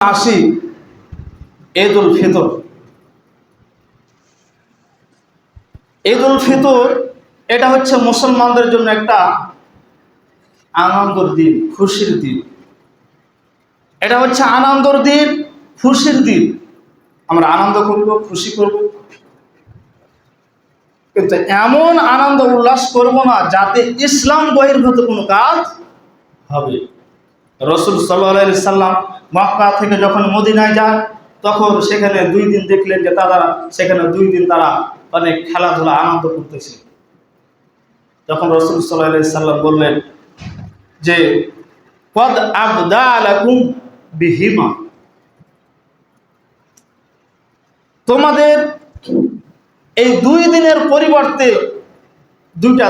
আসি ঈদ উল ফিতর। ঈদ উল ফিতর এটা হচ্ছে মুসলমানদের জন্য একটা আনন্দের দিন, খুশির দিন। এটা হচ্ছে আনন্দের দিন, খুশির দিন। আমরা আনন্দ করব, খুশি করব, কিন্তু এমন আনন্দ উল্লাস করব না যাতে ইসলাম বহির্ভূত কোনো কাজ হবে। রাসূল সাল্লাল্লাহু আলাইহি সাল্লাম মক্কা থেকে যখন মদিনায় যায়, তখন সেখানে 2 দিন দেখলেন যে তারা সেখানে 2 দিন তারা অনেক খেলাধুলা আনন্দ করতেছে। তখন রাসূল সাল্লাল্লাহু আলাইহি সাল্লাম বললেন যে কদ আবদালাকুম বিহিমা, তোমাদের এই 2 দিনের পরিবর্তে 2টা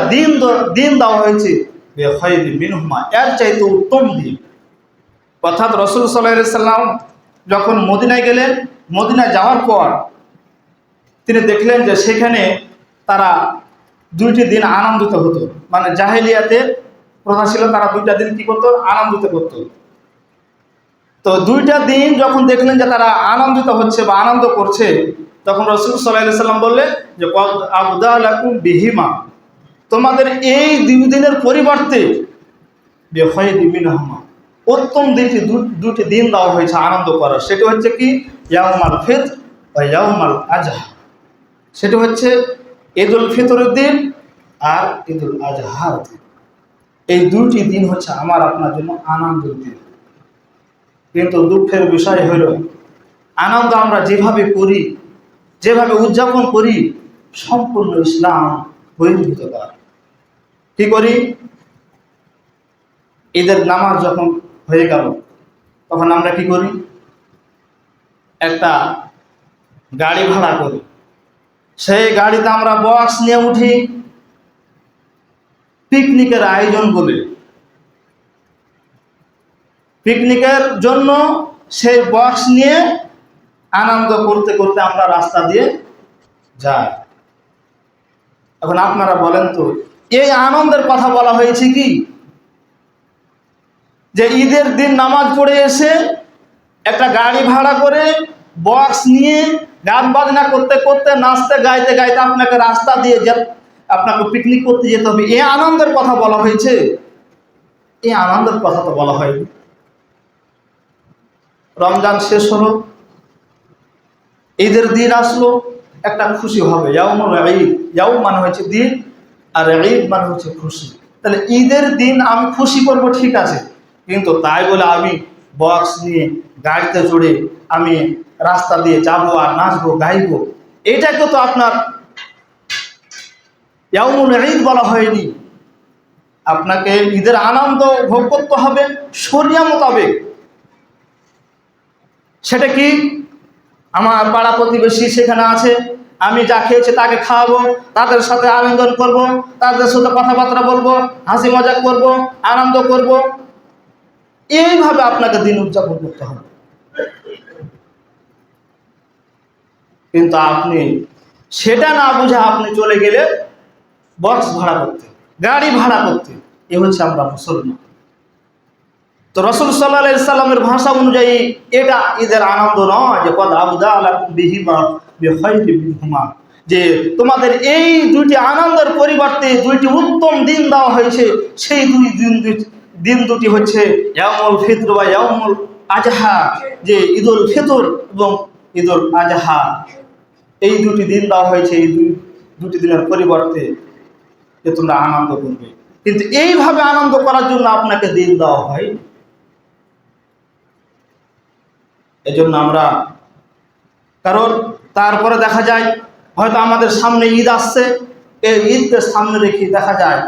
দিন দেওয়া হয়েছে, বেখাইরি মিনহুমা, এর চাইতে উত্তম দিন। অর্থাৎ রাসূল সাল্লাল্লাহু আলাইহি সাল্লাম যখন মদিনায় গেলেন, মদিনায় যাওয়ার পর তিনি দেখলেন যে সেখানে তারা 2টি দিন আনন্দিত হতো। মানে জাহেলিয়াতের প্রথা ছিল, তারা 2টা দিন কি করতো? আনন্দিত করতো। তো 2টা দিন যখন দেখলেন যে তারা আনন্দিত হচ্ছে বা আনন্দ করছে, তখন রাসূল সাল্লাল্লাহু আলাইহি সাল্লাম বললেন যে কদ আবদালাকুম বিহিমা, তোমাদের এই 2 দিনের পরিবর্তে বেখাইরি মিনহুমা, উত্তম দুটি দিন দেওয়া হয়েছে আনন্দ করার। সেটা হচ্ছে কি? ইয়াউমাল ফিতর বা ইয়াউমাল আজহা। সেটা হচ্ছে ঈদ উল ফিতরের দিন আর ঈদ উল আজহার দিন। এই 2টি দিন হচ্ছে আমার আপনার জন্য আনন্দের দিন। কিন্তু দুঃখের বিষয় হলো, আনন্দ আমরা যেভাবে করি, যেভাবে উদযাপন করি, সম্পূর্ণ ইসলাম বহির্ভূত কাজ। কি করি? ঈদের নামাজ যখন হয়ে গেল, তখন আমরা কি করি? একটা গাড়ি ভাড়া করি, সেই গাড়িতে আমরা বক্স নিয়ে উঠি, পিকনিকের আয়োজন বলে। পিকনিকের জন্য সেই বক্স নিয়ে আনন্দ করতে করতে আমরা রাস্তা দিয়ে যাই। এখন আপনারা বলেন তো, এই আনন্দের কথা বলা হয়েছে কি? যে ঈদের দিন নামাজ পড়ে এসে একটা গাড়ি ভাড়া করে বক্স নিয়ে গান বাজনা করতে করতে, নাচতে গাইতে গাইতে আপনাকে রাস্তা দিয়ে আপনাকে পিকনিক করতে যেতে হবে, এই আনন্দের কথা বলা হয়েছে? এই আনন্দের কথা তো বলা হয়নি। রমজান শেষ হলো, ঈদের দিন আসলো, একটা খুশি হবে। ইয়াউমুল ঈদ, ইয়াউম মানে হচ্ছে দিন, আর ঈদ মানে হচ্ছে খুশি। তাহলে ঈদের দিন আমি খুশি করব, ঠিক আছে, কিন্তু তাই বলে আমি বক্স নিয়ে গাড়িতে চড়ে আমি রাস্তা দিয়ে যাবো আর নাচবো গাইবো, এটাকে তো আপনার ইয়াউমুল ঈদ বলা হয়নি। আপনাকে ঈদের আনন্দ ভোগ করতে হবে শরিয়া মোতাবেক। সেটা কি? আমার পাড়া প্রতিবেশী সেখানে আছে, আমি যা খেয়েছি তাকে খাওয়াবো, তাদের সাথে আনন্দ করব, তাদের সাথে কথাবার্তা বলবো, হাসি মজাক করব, আনন্দ করব, এইভাবে আপনাকে দিন উদযাপন করতে হবে। কিন্তু আপনি সেটা না বুঝে আপনি চলে গেলে বক্স ভাড়া করতে, গাড়ি ভাড়া করতে। এ হচ্ছে আমরা মুসলমান। তো রাসূল সাল্লাল্লাহু আলাইহি সাল্লামের ভাষা অনুযায়ী এটা ঈদের আনন্দ নয় যে কদ আবদালাকুম বিহিমা বিখাইরি মিনহুমা, যে তোমাদের এই 2টি আনন্দের পরিবর্তে 2টি উত্তম দিন দেওয়া হয়েছে। সেই দিন দুটি হচ্ছে ইয়াউমুল ফিতর বা ইয়াউমুল আজহা, যে ঈদুল ফিতর এবং ঈদুল আজহা। এই 2টি দিন দেওয়া হয়েছে, এই 2টি দিনের পরিবর্তে, যে তোমরা আনন্দ করবে। কিন্তু এইভাবে আনন্দ করার জন্য আপনাকে দিন দেওয়া হয়। এজন্য আমরা, কারণ তারপরে দেখা যায় হয়তো আমাদের সামনে ঈদ আসছে, এই ঈদকে সামনে রেখে দেখা যায়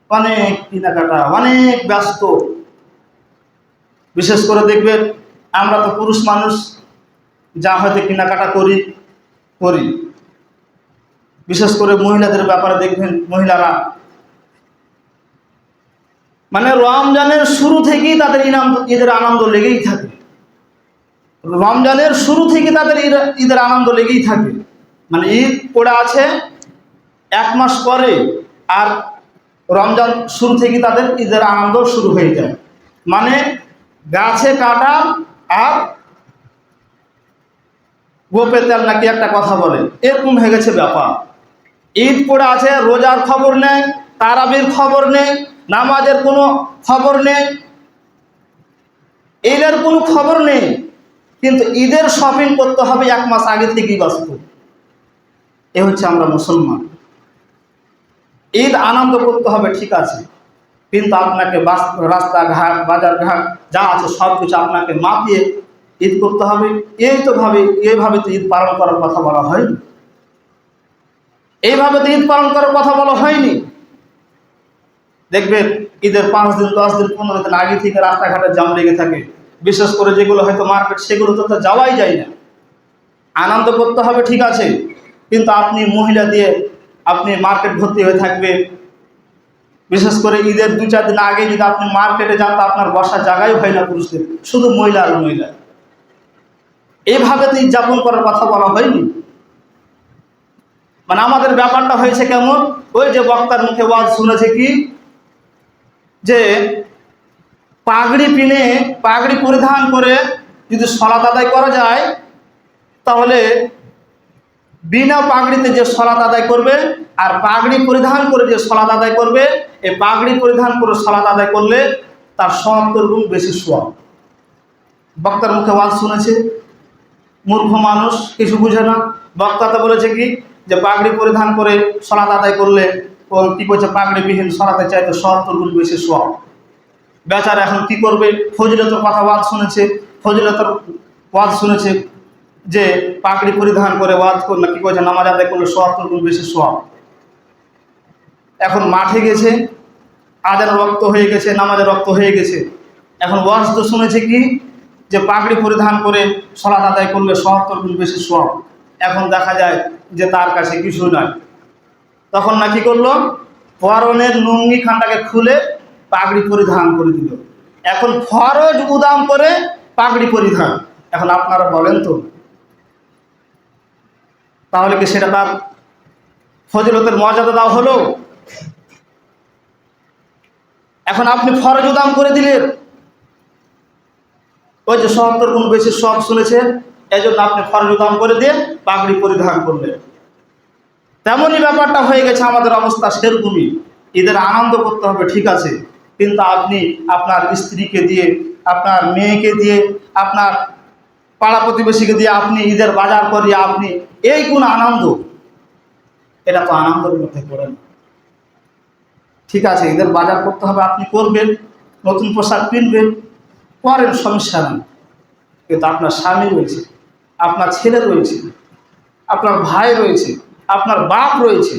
অনেক কেনাকাটা, অনেক ব্যস্ত। বিশেষ করে দেখবেন আমরা তো পুরুষ মানুষ, যা হয়তো কেনাকাটা করি, বিশেষ করে মহিলাদের ব্যাপারে দেখবেন, মহিলারা মানে রমজানের শুরু থেকেই তাদের ঈদের আনন্দ লেগেই থাকে। রমজানের শুরু থেকে তাদের ঈদের আনন্দ লেগেই থাকে। মানে ঈদ পড়ে আছে 1 মাস পরে, আর রমজান শুরু থেকে তাদের ঈদের আনন্দ শুরু হয়ে যায়। মানে গাছে কাঁঠাল আর গোপে তেল নাকি একটা কথা বলে, এরকম হয়ে গেছে ব্যাপার। ঈদ পড়ে আছে, রোজার খবর নেই, তারাবির খবর নেই, নামাজের কোনো খবর নেই, ঈদের কোনো খবর নেই, কিন্তু ঈদের শপিং করতে হবে 1 মাস আগে থেকেই ব্যস্ত। এ হচ্ছে আমরা মুসলমান। ঈদ আনন্দ করতে হবে ঠিক আছে, কিন্তু আপনাকে রাস্তাঘাট বাজারঘাট যা আছে সব কিছু আপনাকে মাপিয়ে ঈদ করতে হবে। এইভাবে তো ঈদ পালন করার কথা বলা হয়নি, এইভাবে তো ঈদ পালন করার কথা বলা হয়নি। দেখবেন ঈদের 5 দিন 10 দিন 15 দিন আগে থেকে রাস্তাঘাটে জাম লেগে থাকে, বিশেষ করে যেগুলো হয়তো মার্কেট, সেগুলো তো যাওয়াই যায় না। আনন্দ করতে হবে ঠিক আছে, কিন্তু আপনি মহিলা দিয়ে আপনি মার্কেট ভর্তি হয়ে থাকবে। বিশেষ করে ঈদের 2-4 দিন আগে যদি আপনি মার্কেটে যান তা আপনার বসার জায়গাই হয় না পুরুষদের, শুধু মহিলা আর মহিলা। এইভাবে তো ঈদ যাপন করার কথা বলা হয়নি। মানে আমাদের ব্যাপারটা হয়েছে কেমন, ওই যে বক্তার মুখে ওয়াজ শুনেছে কি, যে পাগড়ি পরিধান করে যদি সালাত আদায় করা যায়, তাহলে বিনা পাগড়িতে যে সালাত আদায় করবে আর পাগড়ি পরিধান করে যে সালাত আদায় করবে, এই পাগড়ি পরিধান করে সালাত আদায় করলে তার 70 গুণ বেশি সওয়াব। বক্তার মুখে ওয়াজ শুনেছে, মূর্খ মানুষ কিছু বুঝে না। বক্তা তো বলেছে কি, যে পাগড়ি পরিধান করে সালাত আদায় করলে ও কি করছে, পাগড়িবিহীন সালাতের চাইতে 70 গুণ বেশি সওয়াব। বেচারা এখন কি করবে, ফজিলতের কথা ওয়াজ শুনেছে, ফজিলতের ওয়াজ শুনেছে যে পাগড়ি পরিধান করে ওয়াজ করলে কি করছে, নামাজ আদায় করলে 70 গুণ বেশি সওয়াব। এখন মাঠে গেছে, আজানের রক্ত হয়ে গেছে, নামাজের রক্ত হয়ে গেছে, এখন ওয়াজ তো শুনেছে কি, যে পাগড়ি পরিধান করে সালাত আদায় করলে 70 গুণ বেশি সওয়াব। এখন দেখা যায় যে তার কাছে কিছু নয়, তখন না কি করলো, পরনের লুঙ্গি খানটাকে খুলে পাগড়ি পরিধান করে দিল। এখন ফরজ উদাম করে পাগড়ি পরিধান। এখন আপনারা বলেন তো, তাহলে কি সেটা তার ফজিলতের মর্যাদা দেওয়া হলো? এখন আপনি ফরজ উদাম করে দিলেন, ওই যে 70 গুণ বেশি সওয়াব শুনেছেন, এই জন্য আপনি ফরজ উদাম করে দিয়ে পাগড়ি পরিধান করলেন। তেমনই ব্যাপারটা হয়ে গেছে আমাদের অবস্থা সেরকমই। ঈদের আনন্দ করতে হবে ঠিক আছে, কিন্তু আপনি আপনার স্ত্রীকে দিয়ে, আপনার মেয়েকে দিয়ে, আপনার পাড়া প্রতিবেশীকে দিয়ে আপনি ঈদের বাজার করিয়ে আপনি এই কোন আনন্দ, এটা তো আনন্দের মধ্যে পড়েন। ঠিক আছে, ঈদের বাজার করতে হবে, আপনি করবেন, নতুন পোশাক কিনবেন, করেন, সমস্যা নেই। কিন্তু আপনার স্বামী রয়েছে, আপনার ছেলে রয়েছে, আপনার ভাই রয়েছে, আপনার বাপ রয়েছে,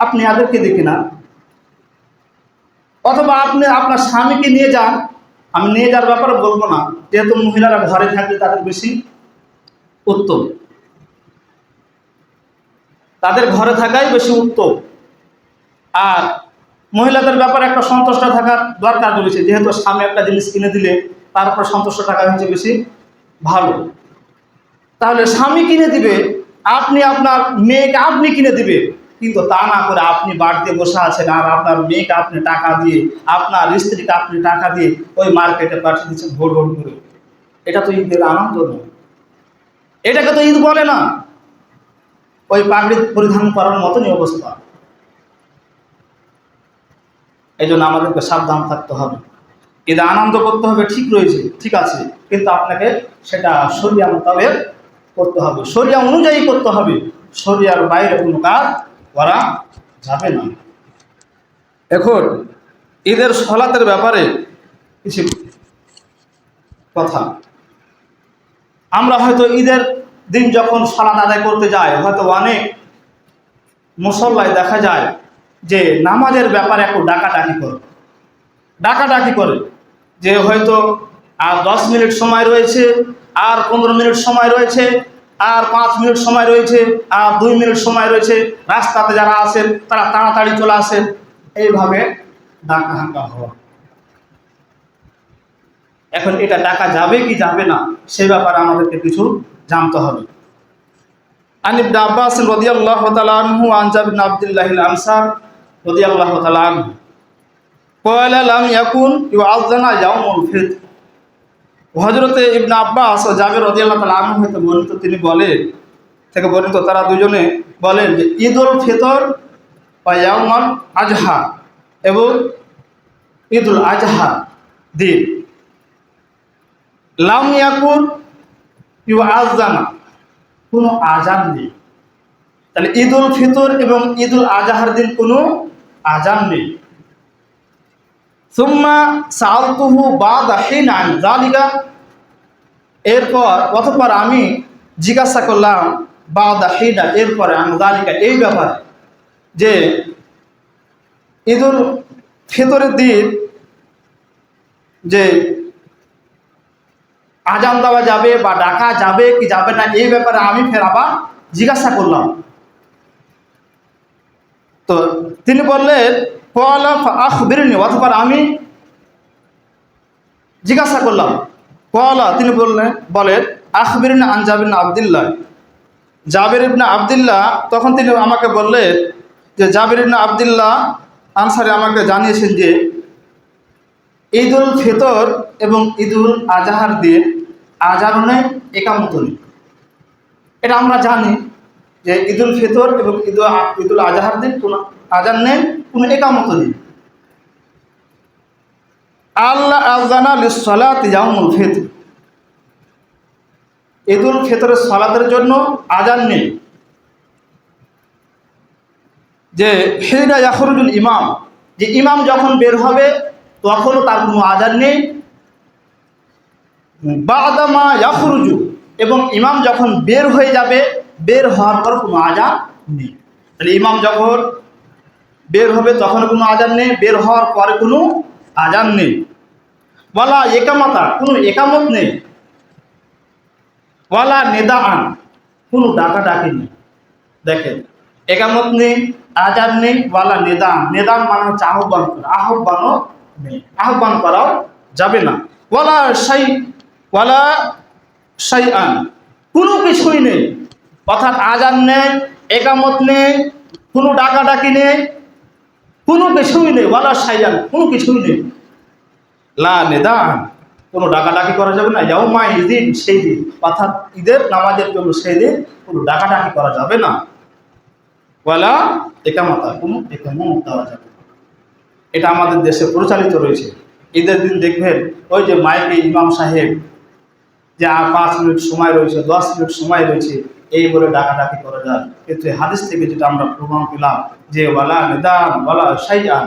আপনি এদেরকে দেখে না। অথবা আপনি আপনার স্বামীকে নিয়ে যান, আমি নিয়ে যাওয়ার ব্যাপারে বলবো না, যেহেতু মহিলারা ঘরে থাকলে তাদের বেশি উত্তম, তাদের ঘরে থাকাই বেশি উত্তম। আর মহিলাদের ব্যাপারে একটা সন্তুষ্ট থাকার দরকার রয়েছে, যেহেতু স্বামী একটা জিনিস কিনে দিলে তারপর সন্তুষ্ট থাকা হচ্ছে বেশি ভালো। তাহলে স্বামী কিনে দিবে, আপনি আপনার মেয়েকে আপনি কিনে দিবে, কিন্তু তা না করে আপনি বাড়িতে বসে আছেন আর আপনার মেয়েকে আপনি টাকা দিয়ে, আপনার স্ত্রীকে আপনি টাকা দিয়ে ওই মার্কেটে পাঠিয়ে দিচ্ছেন ভোর ভোর করে। এটা তো ঈদের আনন্দ নয়, এটাকে তো ঈদ বলে না। ওই পাগড়ি পরিধান করার মতনই অবস্থা। এই জন্য আমাদেরকে সাবধান থাকতে হবে। ঈদে আনন্দ করতে হবে ঠিক রয়েছে, ঠিক আছে, কিন্তু আপনাকে সেটা শরিয়া মোতাবেক করতে হবে, শরিয়া অনুযায়ী করতে হবে, শরিয়ার বাইরে কোনো কাজ করা যাবে না। এখন ঈদের সালাতের ব্যাপারে কিছু কথা। আমরা হয়তো ঈদের দিন যখন সালাত আদায় করতে যাই, হয়তো অনেক মুসল্লায় দেখা যায় যে নামাজের ব্যাপারে একটু ডাকাডাকি করে, যে হয়তো আর 10 মিনিট সময় রয়েছে, আর 15 মিনিট সময় রয়েছে, আর 5 মিনিট সময় রয়েছে, আর 2 মিনিট সময় রয়েছে, রাস্তাতে যারা আছেন তারা তাড়াতাড়ি চলে আসেন, এইভাবে ডাকা হাঁকা হওয়া। এখন এটা ডাকা যাবে কি যাবে না সে ব্যাপারে আমাদেরকে কিছু জানতে হবে। আন ইবনে আব্বাস রাদিয়াল্লাহু তাআলা আনহু আন জাবির বিন আব্দুল্লাহিল আনসার রাদিয়াল্লাহু তাআলা আনহু ক্বালা লাম ইয়াকুন ইউআযানা ইয়াউমুল ফিতর। হযরতে ইবনে আব্বাস ও জাবের রাদিয়াল্লাহু তাআলা আনহু হতে বর্ণিত, তিনি বলেন থেকে বর্ণিত, তারা দুজনে বলেন যে ঈদুল ফিতর বা ইয়াউমুল আজহা এবং ঈদুল আজহা দিন লাম ইয়াকুন ইউআযানা, কোনো আজান নেই। তাহলে ঈদুল ফিতর এবং ঈদুল আজহার দিন কোনো আজান নেই। সুম্মা সাআলতুহু বা'দা হিন আন যালিকা, অতঃপর আমি জিজ্ঞাসা করলাম বা'দা হিনা, এরপরে আন যালিকা, এই ব্যাপারে যে ঈদুল ফিতরের দিন যে আজান দেওয়া যাবে বা ডাকা যাবে কি যাবে না, এই ব্যাপারে আমি ফের আবার জিজ্ঞাসা করলাম। তো তিনি বললেন ক্বালা ফাআখবিরনি, অতঃপর আমি জিজ্ঞাসা করলাম। ক্বালা, তিনি বলেন আখবিরনি আন জাবির ইবনে আব্দুল্লাহ, জাবির ইবনে আব্দুল্লাহ, তখন তিনি আমাকে বললেন যে জাবির ইবনে আব্দুল্লাহ আনসারী আমাকে জানিয়েছেন যে ঈদুল ফিতর এবং ঈদুল আজহার দিন আজান নেই, একামত নেই। এটা আমরা জানি যে ঈদুল ফিতর এবং ঈদুল আজহার দিন কোনো আজান নেই, কোনো একামত নেই। আল্লাহ আযানা লিস-সালাতি ইয়াউমুল ফিতর, ঈদুল ফিতরের সালাতের জন্য আজান নেই। যে হিনা ইয়াখরুজুল ইমাম, যে ইমাম যখন বের হবে তখনও তার কোনো আজান নেই। বা'দামা ইয়াখরুজু, এবং ইমাম যখন বের হয়ে যাবে, বের হওয়ার পর কোনো আজান নেই। তাহলে ইমাম যখন বের হবে তখন কোনো আজান নেই, বের হওয়ার পরে কোনো আজান নেই। ওয়ালা একামাতা, কোনো একামত নেই। ওয়ালা নিদাআন, কোনো ডাকাডাকি নেই। দেখেন, একামত নেই, আজান নেই, ওয়ালা নিদান, নিদান মানে হচ্ছে আহ্বান করা, আহ্বানও নেই, আহ্বান করাও যাবে না। ওয়ালা শাইআন, কোনো কিছুই নেই, অর্থাৎ আজান নেই, একামত নেই, কোনো ডাকাডাকি নেই, কোনো কিছুই নেই। ওয়ালা শাইআন, কোনো কিছুই নেই। লা নিদান, কোনো ডাকাডাকি করা যাবে না। ইয়াউমা ইযিন, সেই দিন, অর্থাৎ ঈদের নামাজের জন্য সেই দিন কোনো ডাকাডাকি করা যাবে না। ওয়ালা একামাতা, কোনো একামত দেওয়া যাবে না। এটা আমাদের দেশে প্রচালিত রয়েছে। ঈদের দিন দেখবেন ওই যে মাইকে ইমাম সাহেব যে 5 মিনিট সময় রয়েছে, 10 মিনিট সময় রয়েছে, এই বলে ডাকাডাকি করা যায়। কিন্তু হাদিস থেকে যেটা আমরা প্রমাণ পেলাম যে ওয়ালা নিদান ওয়ালা শাইআন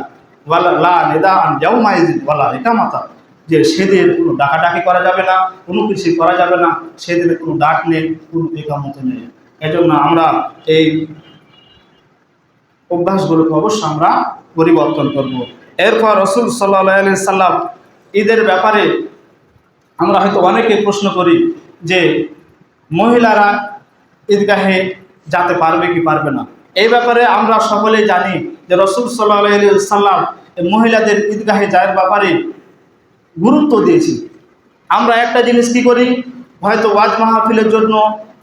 ওয়ালা লা নিদান ইয়াউমা ইযিন ওয়ালা একামাতা, যে সেদিন কোনো ডাকাডাকি করা যাবে না, কোনো কিছু করা যাবে না, সেদিনে কোনো ডাক নেই, কোনো একামত নেই। এজন্য আমরা এই অভ্যাসগুলোকে অবশ্যই আমরা পরিবর্তন করব। এরপর রাসূল সাল্লাল্লাহু আলাইহি সাল্লাম ঈদের ব্যাপারে আমরা হয়তো অনেকে প্রশ্ন করি যে মহিলারা ঈদগাহে যেতে পারবে কি পারবে না। এই ব্যাপারে আমরা সকলেই জানি যে রাসূল সাল্লাল্লাহু আলাইহি সাল্লাম মহিলাদের ঈদগাহে যাওয়ার ব্যাপারে গুরুত্ব দিয়েছি। আমরা একটা জিনিস কি করি, হয়তো ওয়াজ মাহফিলের জন্য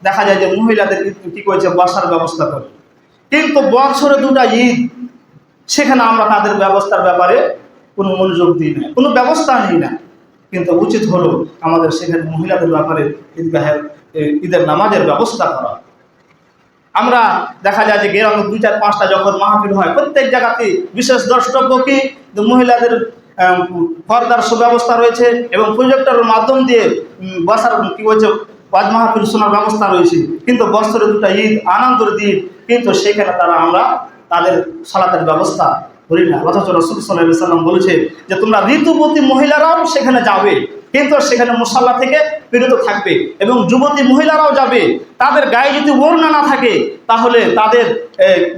দেখা যায় যে মহিলাদের কি করেছে, বসার ব্যবস্থা করে, কিন্তু বছরে 2টা ঈদ, সেখানে আমরা তাদের ব্যবস্থার ব্যাপারে কোনো মনোযোগ দিই না, কোনো ব্যবস্থা নিই না। কিন্তু উচিত হলো আমাদের সেখানে মহিলাদের ব্যাপারে ঈদগাহের ঈদের নামাজের ব্যবস্থা করা। আমরা দেখা যায় যে গ্রামে 2, 4, 5টা যখন মাহফিল হয়, প্রত্যেক জায়গাতে বিশেষ দ্রষ্টব্য কি, মহিলাদের পর্দার সুব্যবস্থা রয়েছে এবং প্রজেক্টরের মাধ্যম দিয়ে বসার কি বলছে ওয়াজ মাহফিল শোনার ব্যবস্থা রয়েছে। কিন্তু বছরে 2টা ঈদ, আনন্দের দিন, কিন্তু সেখানে আমরা তাদের সালাতের ব্যবস্থা করি না। অথচ রাসূল সাল্লাল্লাহু আলাইহি সাল্লাম বলেছে যে তোমরা ঋতুবতী মহিলারাও সেখানে যাবে, কিন্তু সেখানে মুসাল্লা থেকে বিরত থাকবে, এবং যুবতী মহিলারাও যাবে। তাদের গায়ে যদি ওড়না না থাকে তাহলে তাদের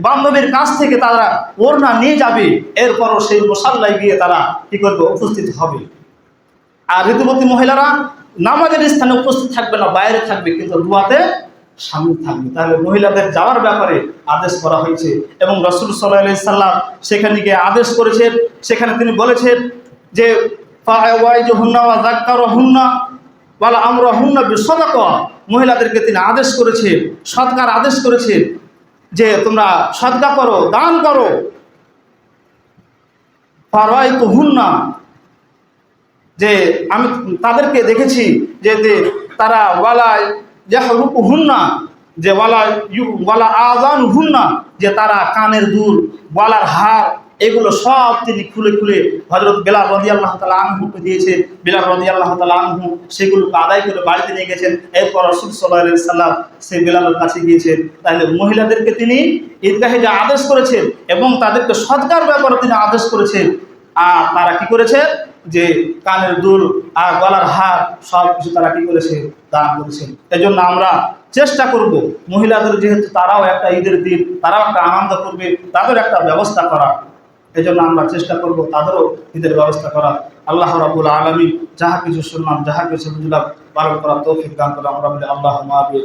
বান্ধবীর কাছ থেকে তারা ওড়না নিয়ে যাবে, এরপরও সেই মুসাল্লায় গিয়ে তারা কি করবে, উপস্থিত হবে। আর ঋতুবতী মহিলারা নামাজের স্থানে উপস্থিত থাকবে না, বাইরে থাকবে, কিন্তু দোয়াতে সামিল থাকবে। তাহলে মহিলাদের যাওয়ার ব্যাপারে আদেশ করা হয়েছে, এবং রাসূল সাল্লাল্লাহু আলাইহি সাল্লাম সেখানে গিয়ে আদেশ করেছেন। সেখানে তিনি বলেছেন যে ফাওয়াইজুহুন্না ওয়া যাক্কারুহুন্না ওয়ালা আমরুহুন্না বিসদাকা, মহিলাদেরকে তিনি আদেশ করেছেন, সদকার আদেশ করেছেন যে তোমরা সদকা করো, দান করো। ফারাইতুহুন্না যে আমি তাদেরকে দেখেছি যে তারা ওয়ালা ইয়াহরুকু হুন্না, যে ওয়ালা আযান হুন্না, যে তারা কানের দুল, গলার হার, এগুলো সব তিনি খুলে খুলে হযরত বেলাল রাদিয়াল্লাহু তাআলা আনহুকে দিয়েছেন। বেলাল রাদিয়াল্লাহু তাআলা আনহু সেগুলোকে আদায় করে বাড়িতে নিয়ে গেছেন। এরপর রাসূল সাল্লাল্লাহু আলাইহি সাল্লাম সেই বেলালের কাছে গিয়েছেন। তাহলে মহিলাদেরকে তিনি ঈদগাহে যে আদেশ করেছেন এবং তাদেরকে সদকার ব্যাপারে তিনি আদেশ করেছেন। আর তারা কি করেছে, যে কানের দুল আর গলার হার সব কিছু তারা কি করেছে, দান করেছে। এজন্য আমরা চেষ্টা করব মহিলাদের, যেহেতু তারাও একটা ঈদের দিন, তারাও একটা আনন্দ করবে, তাদের একটা ব্যবস্থা করা। এজন্য আমরা চেষ্টা করব তাদেরও ঈদের ব্যবস্থা করা। আল্লাহ রাব্বুল আলামিন যাহা কিছু শুনলাম, যাহা কিছু বুঝলাম, পালন করার তৌফিক দান করে আমরা বলি আল্লাহুম্মা আমিন।